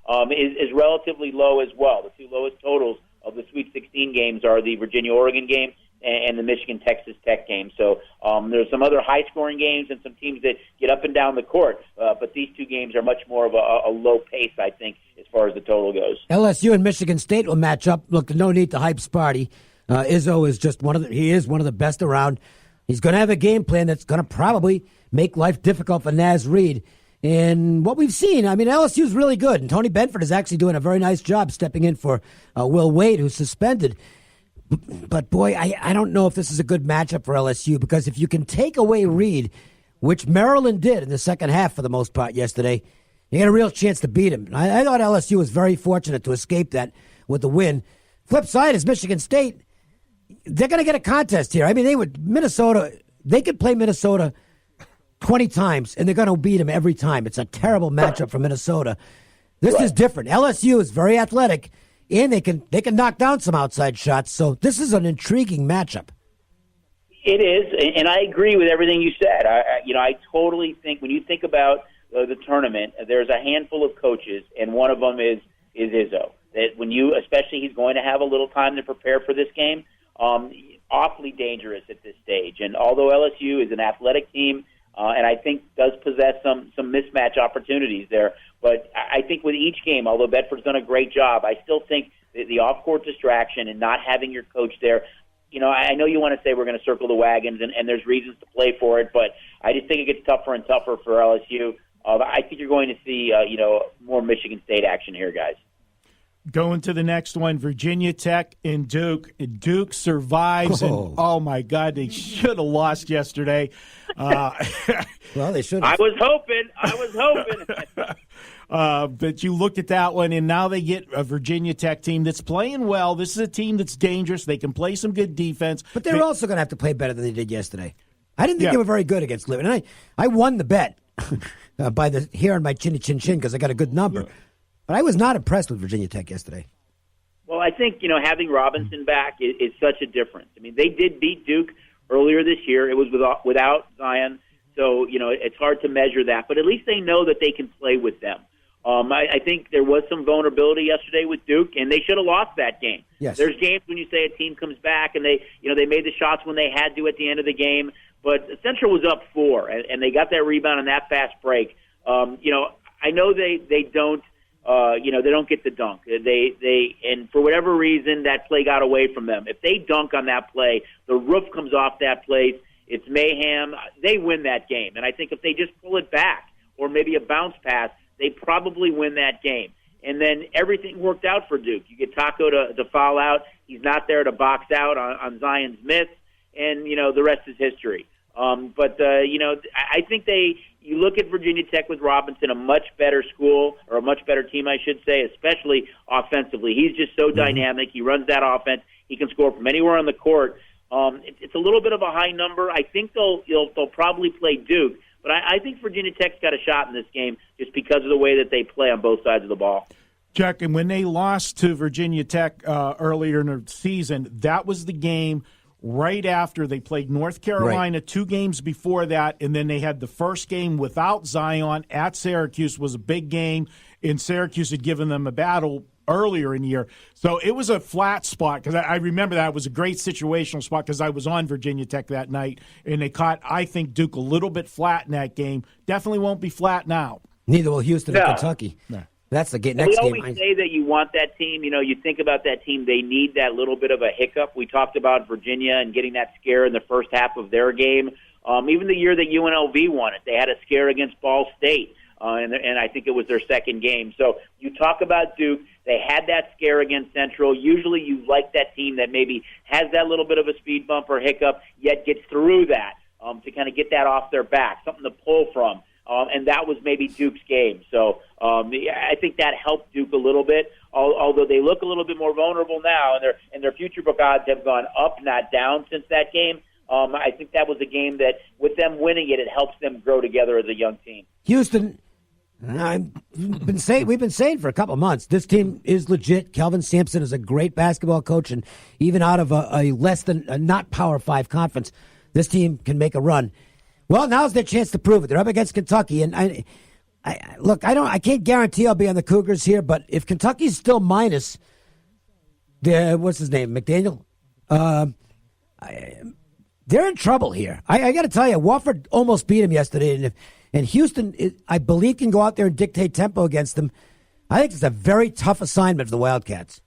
is relatively low as well. The two lowest totals of the Sweet 16 games are the Virginia-Oregon game and the Michigan-Texas Tech game. So there's some other high-scoring games and some teams that get up and down the court, but these two games are much more of a low pace, I think, as far as the total goes. LSU and Michigan State will match up. Look, no need to hype Sparty. Izzo is just one of the best around. He's going to have a game plan that's going to probably make life difficult for Naz Reid. And what we've seen, I mean, LSU's really good, and Tony Benford is actually doing a very nice job stepping in for Will Wade, who's suspended. But, boy, I don't know if this is a good matchup for LSU, because if you can take away Reed, which Maryland did in the second half for the most part yesterday, you got a real chance to beat him. I thought LSU was very fortunate to escape that with the win. Flip side is Michigan State. They're going to get a contest here. I mean, they could play Minnesota 20 times, and they're going to beat them every time. It's a terrible matchup for Minnesota. This is different. LSU is very athletic, and they can knock down some outside shots. So this is an intriguing matchup. It is, and I agree with everything you said. I totally think when you think about the tournament, there's a handful of coaches, and one of them is Izzo. That especially he's going to have a little time to prepare for this game. Awfully dangerous at this stage. And although LSU is an athletic team, and I think does possess some mismatch opportunities there, but I think with each game, although Bedford's done a great job, I still think the off-court distraction and not having your coach there, I know you want to say we're going to circle the wagons, and there's reasons to play for it, but I just think it gets tougher and tougher for LSU. I think you're going to see, more Michigan State action here, guys. Going to the next one, Virginia Tech and Duke. Duke survives, and oh my God, they should have lost yesterday. Well, they should have. I was hoping. But you looked at that one, and now they get a Virginia Tech team that's playing well. This is a team that's dangerous. They can play some good defense. But they're also going to have to play better than they did yesterday. I didn't think they were very good against Liberty. And I won the bet by the hair on my chinny chin chin because I got a good number. Yeah. But I was not impressed with Virginia Tech yesterday. Well, I think, having Robinson back is such a difference. I mean, they did beat Duke earlier this year. It was without Zion, so, it's hard to measure that. But at least they know that they can play with them. I think there was some vulnerability yesterday with Duke, and they should have lost that game. Yes. There's games when you say a team comes back and they made the shots when they had to at the end of the game, but Central was up 4, and they got that rebound on that fast break. I know they don't. They don't get the dunk. And for whatever reason, that play got away from them. If they dunk on that play, the roof comes off that place. It's mayhem. They win that game. And I think if they just pull it back or maybe a bounce pass, they probably win that game. And then everything worked out for Duke. You get Taco to foul out. He's not there to box out on Zion's miss. And, the rest is history. I think you look at Virginia Tech with Robinson, a much better school, or a much better team, I should say, especially offensively. He's just so dynamic. He runs that offense. He can score from anywhere on the court. It's a little bit of a high number. I think they'll probably play Duke, but I think Virginia Tech's got a shot in this game just because of the way that they play on both sides of the ball. Jack, and when they lost to Virginia Tech earlier in the season, that was the game right after they played North Carolina 2 games before that, and then they had the first game without Zion at Syracuse. Was a big game, and Syracuse had given them a battle earlier in the year. So it was a flat spot, because I remember that. It was a great situational spot because I was on Virginia Tech that night, and they caught, I think, Duke a little bit flat in that game. Definitely won't be flat now. Neither will Houston or Kentucky. No. That's the next game. We always say that you want that team. You think about that team, they need that little bit of a hiccup. We talked about Virginia and getting that scare in the first half of their game. Even the year that UNLV won it, they had a scare against Ball State, and I think it was their second game. So you talk about Duke. They had that scare against Central. Usually you like that team that maybe has that little bit of a speed bump or hiccup, yet gets through that to kind of get that off their back, something to pull from. And that was maybe Duke's game. So I think that helped Duke a little bit, although they look a little bit more vulnerable now, and their future book odds have gone up, not down, since that game. I think that was a game that, with them winning it, it helps them grow together as a young team. Houston, we've been saying for a couple of months, this team is legit. Kelvin Sampson is a great basketball coach, and even out of a less than a not Power 5 conference, this team can make a run. Well, now's their chance to prove it. They're up against Kentucky, and I can't guarantee I'll be on the Cougars here, but if Kentucky's still minus what's his name, McDaniel, they're in trouble here. I got to tell you, Wofford almost beat him yesterday, and Houston, I believe, can go out there and dictate tempo against them. I think it's a very tough assignment for the Wildcats.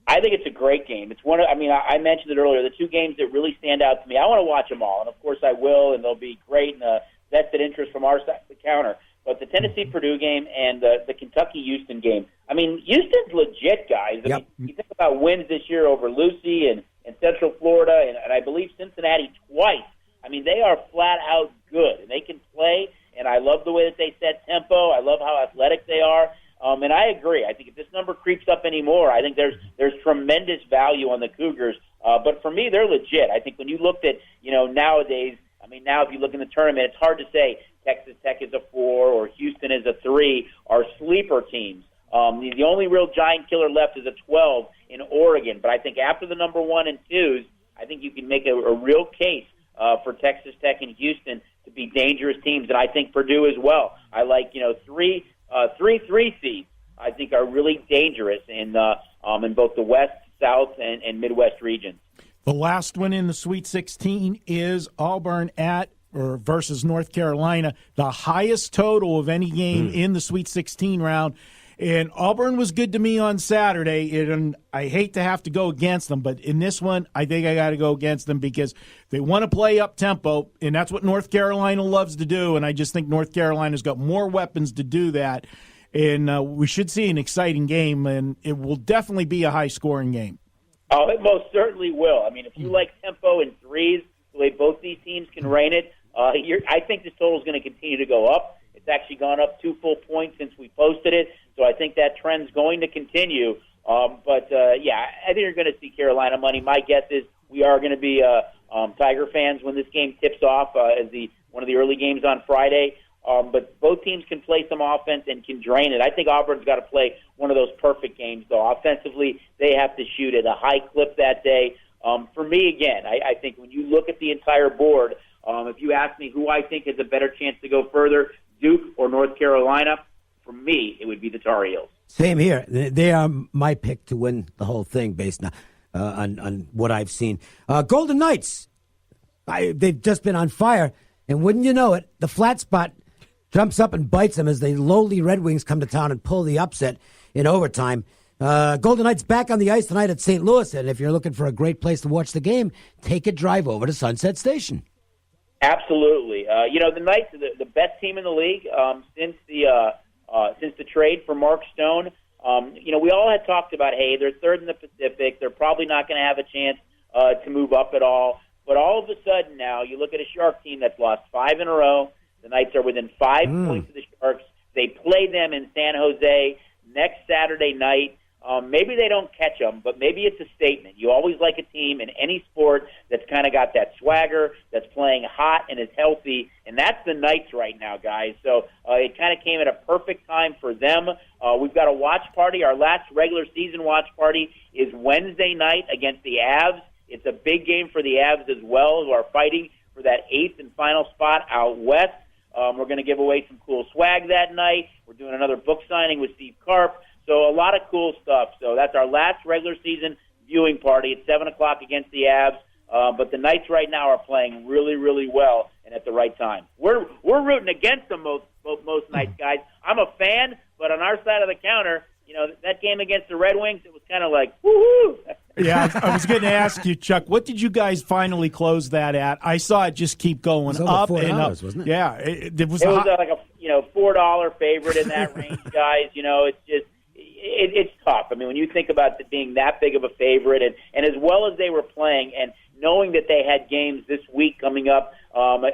I think it's a great game. It's I mentioned it earlier, the two games that really stand out to me. I want to watch them all, and of course I will, and they'll be great, and vested interest from our side of the counter. But the Tennessee-Purdue game and the Kentucky-Houston game, Houston's legit, guys. Yep. You think about wins this year over Lucy and Central Florida, and I believe Cincinnati twice. They are flat-out good, and they can play, and I love the way that they set tempo. I love how athletic they are. And I agree. I think if this number creeps up anymore, I think there's tremendous value on the Cougars. But for me, they're legit. I think when you looked at, nowadays, now if you look in the tournament, it's hard to say Texas Tech is a 4 or Houston is a 3 are sleeper teams. The only real giant killer left is a 12 in Oregon. But I think after the number 1 and 2s, I think you can make a real case for Texas Tech and Houston to be dangerous teams. And I think Purdue as well. I like, 3 seeds, I think, are really dangerous in both the West, South, and Midwest regions. The last one in the Sweet 16 is Auburn versus North Carolina, the highest total of any game in the Sweet 16 round. And Auburn was good to me on Saturday, and I hate to have to go against them, but in this one, I think I got to go against them because they want to play up-tempo, and that's what North Carolina loves to do, and I just think North Carolina's got more weapons to do that, and we should see an exciting game, and it will definitely be a high-scoring game. Oh, it most certainly will. If you like tempo and threes, the way both these teams can rain it, I think this total is going to continue to go up. It's actually gone up 2 full points since we posted it, so I think that trend's going to continue. I think you're going to see Carolina money. My guess is we are going to be Tiger fans when this game tips off as one of the early games on Friday. But both teams can play some offense and can drain it. I think Auburn's got to play one of those perfect games, though. Offensively, they have to shoot at a high clip that day. For me, again, I think when you look at the entire board, if you ask me who I think has a better chance to go further, Duke or North Carolina, for me, it would be the Tar Heels. Same here. They are my pick to win the whole thing based on what I've seen. Golden Knights, they've just been on fire, and wouldn't you know it, the flat spot jumps up and bites them as the lowly Red Wings come to town and pull the upset in overtime. Golden Knights back on the ice tonight at St. Louis, and if you're looking for a great place to watch the game, take a drive over to Sunset Station. Absolutely. The Knights are the best team in the league since the trade for Mark Stone. We all had talked about, hey, they're third in the Pacific. They're probably not going to have a chance to move up at all. But all of a sudden now, you look at a Shark team that's lost 5 in a row. The Knights are within 5 points of the Sharks. They play them in San Jose next Saturday night. Maybe they don't catch them, but maybe it's a statement. You always like a team in any sport that's kind of got that swagger, that's playing hot and is healthy, and that's the Knights right now, guys. So it kind of came at a perfect time for them. We've got a watch party. Our last regular season watch party is Wednesday night against the Avs. It's a big game for the Avs as well, who are fighting for that 8th and final spot out west. We're going to give away some cool swag that night. We're doing another book signing with Steve Karp. So a lot of cool stuff. So that's our last regular season viewing party at 7 o'clock against the Avs. But the Knights right now are playing really, really well and at the right time. We're rooting against them most nights, guys. I'm a fan, but on our side of the counter, that game against the Red Wings, it was kind of like, woo-hoo. Yeah, I was going to ask you, Chuck, what did you guys finally close that at? I saw it just keep going up and up. Wasn't it? Yeah, it was like a $4 favorite in that range, guys. It's just it's tough. When you think about it being that big of a favorite, and as well as they were playing, and knowing that they had games this week coming up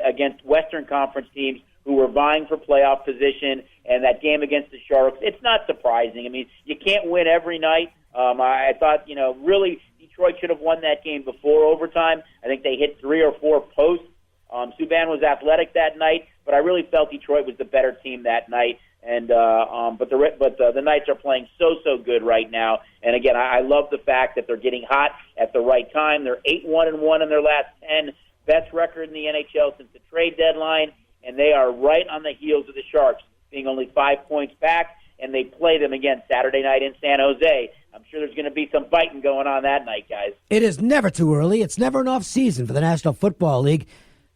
against Western Conference teams who were vying for playoff position, and that game against the Sharks, it's not surprising. You can't win every night. I thought, really Detroit should have won that game before overtime. I think they hit 3 or 4 posts. Subban was athletic that night, but I really felt Detroit was the better team that night. And but the Knights are playing so good right now. And again, I love the fact that they're getting hot at the right time. They're 8-1-1 in their last 10, best record in the NHL since the trade deadline, and they are right on the heels of the Sharks. being only 5 points back, and they play them again Saturday night in San Jose. I'm sure there's going to be some fighting going on that night, guys. It is never too early. It's never an off season for the National Football League.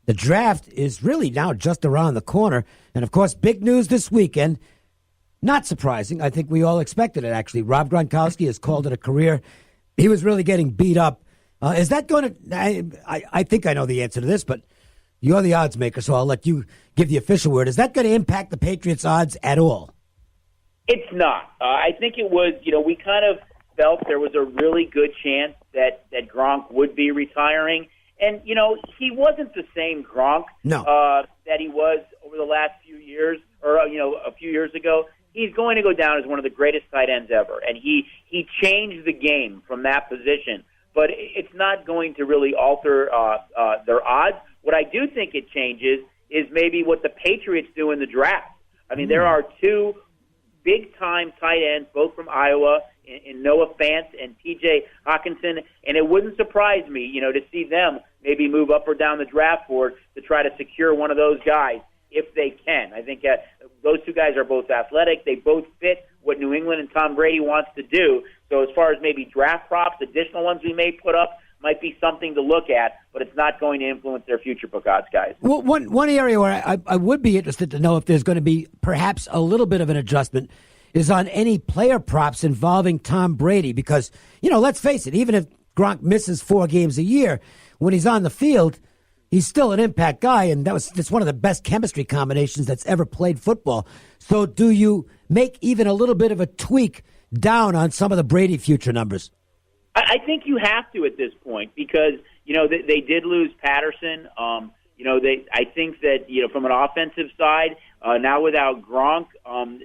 The draft is really now just around the corner. And, of course, big news this weekend. Not surprising. I think we all expected it, actually. Rob Gronkowski has called it a career. He was really getting beat up. Is that going to I think I know the answer to this, but you're the odds maker, so I'll let you give the official word. Is that going to impact the Patriots' odds at all? It's not. I think it was, we kind of felt there was a really good chance that Gronk would be retiring. And, he wasn't the same Gronk that he was over the last few years or, a few years ago. He's going to go down as one of the greatest tight ends ever. And he changed the game from that position. But it's not going to really alter their odds. What I do think it changes is maybe what the Patriots do in the draft. I mean, there are two big-time tight ends, both from Iowa, in Noah Fant and T.J. Hawkinson, and it wouldn't surprise me, to see them maybe move up or down the draft board to try to secure one of those guys if they can. I think those two guys are both athletic. They both fit what New England and Tom Brady wants to do. So as far as maybe draft props, additional ones we may put up might be something to look at, but it's not going to influence their future book odds, guys. Well, one area where I would be interested to know if there's going to be perhaps a little bit of an adjustment is on any player props involving Tom Brady. Because, let's face it, even if Gronk misses 4 games a year, when he's on the field, he's still an impact guy, and that's one of the best chemistry combinations that's ever played football. So do you make even a little bit of a tweak down on some of the Brady future numbers? I think you have to at this point because, they did lose Patterson. I think that, from an offensive side, now without Gronk,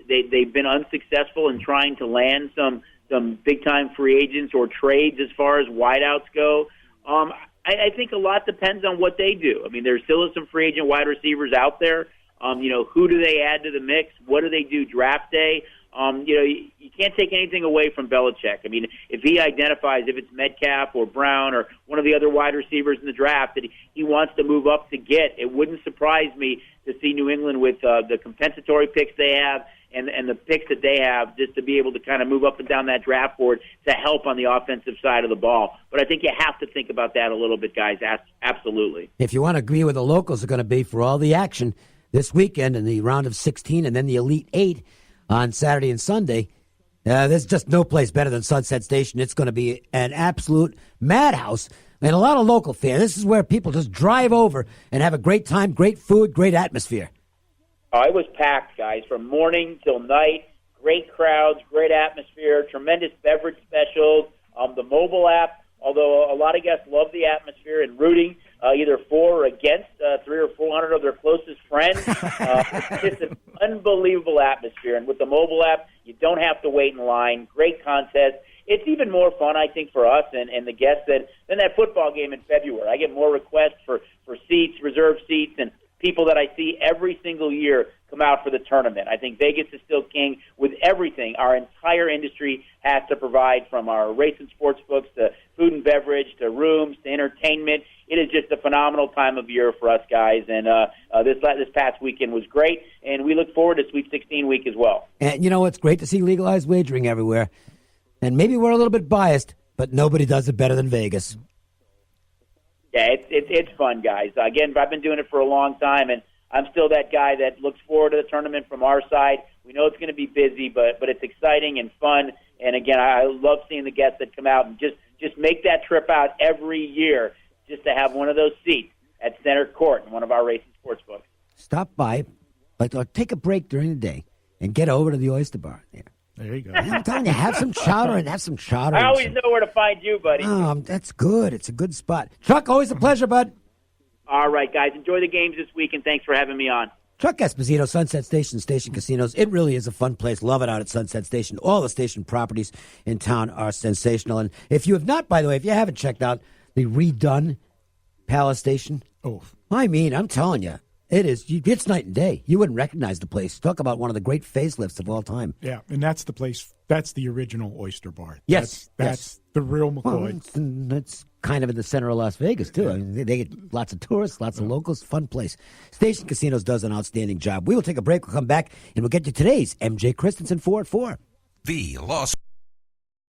they've been unsuccessful in trying to land some big-time free agents or trades as far as wideouts go. I think a lot depends on what they do. I mean, there still is some free agent wide receivers out there. Who do they add to the mix? What do they do draft day? You can't take anything away from Belichick. I mean, if he identifies if it's Metcalf or Brown or one of the other wide receivers in the draft that he wants to move up to get, it wouldn't surprise me to see New England with the compensatory picks they have and the picks that they have just to be able to kind of move up and down that draft board to help on the offensive side of the ball. But I think you have to think about that a little bit, guys. Absolutely. If you want to agree where the locals are going to be for all the action this weekend in the round of 16 and then the Elite 8 on Saturday and Sunday, there's just no place better than Sunset Station. It's going to be an absolute madhouse. And a lot of local fans. This is where people just drive over and have a great time, great food, great atmosphere. It was packed, guys, from morning till night. Great crowds, great atmosphere, tremendous beverage specials. The mobile app, although a lot of guests love the atmosphere and rooting either for or against 300 or 400 of their closest friends. It's just an unbelievable atmosphere. And with the mobile app, you don't have to wait in line. Great contest. It's even more fun, I think, for us and the guests than that football game in February. I get more requests for seats, reserved seats, and people that I see every single year come out for the tournament. I think Vegas is still king with everything our entire industry has to provide, from our race and sports books to food and beverage to rooms to entertainment. It is just a phenomenal time of year for us guys, and this past weekend was great, and we look forward to Sweet 16 week as well. And, it's great to see legalized wagering everywhere. And maybe we're a little bit biased, but nobody does it better than Vegas. Yeah, it's fun, guys. Again, I've been doing it for a long time, and I'm still that guy that looks forward to the tournament from our side. We know it's going to be busy, but it's exciting and fun. And, again, I love seeing the guests that come out and just make that trip out every year just to have one of those seats at center court in one of our racing sports books. Stop by, but take a break during the day and get over to the Oyster Bar. Yeah. There you go. I'm telling you, have some chowder and have some chowder. I always know where to find you, buddy. Oh, that's good. It's a good spot. Chuck, always a pleasure, bud. All right, guys. Enjoy the games this week, and thanks for having me on. Chuck Esposito, Sunset Station Casinos. It really is a fun place. Love it out at Sunset Station. All the station properties in town are sensational. And if you have not, by the way, if you haven't checked out the redone Palace Station, I'm telling you, it's night and day. You wouldn't recognize the place. Talk about one of the great facelifts of all time. Yeah, and that's the place. That's the original Oyster Bar. Yes. That's the real McCoy. Well, it's kind of in the center of Las Vegas, too. I mean, they get lots of tourists, lots of locals, fun place. Station Casinos does an outstanding job. We will take a break. We'll come back, and we'll get to today's MJ Christensen 4 at 4. The Las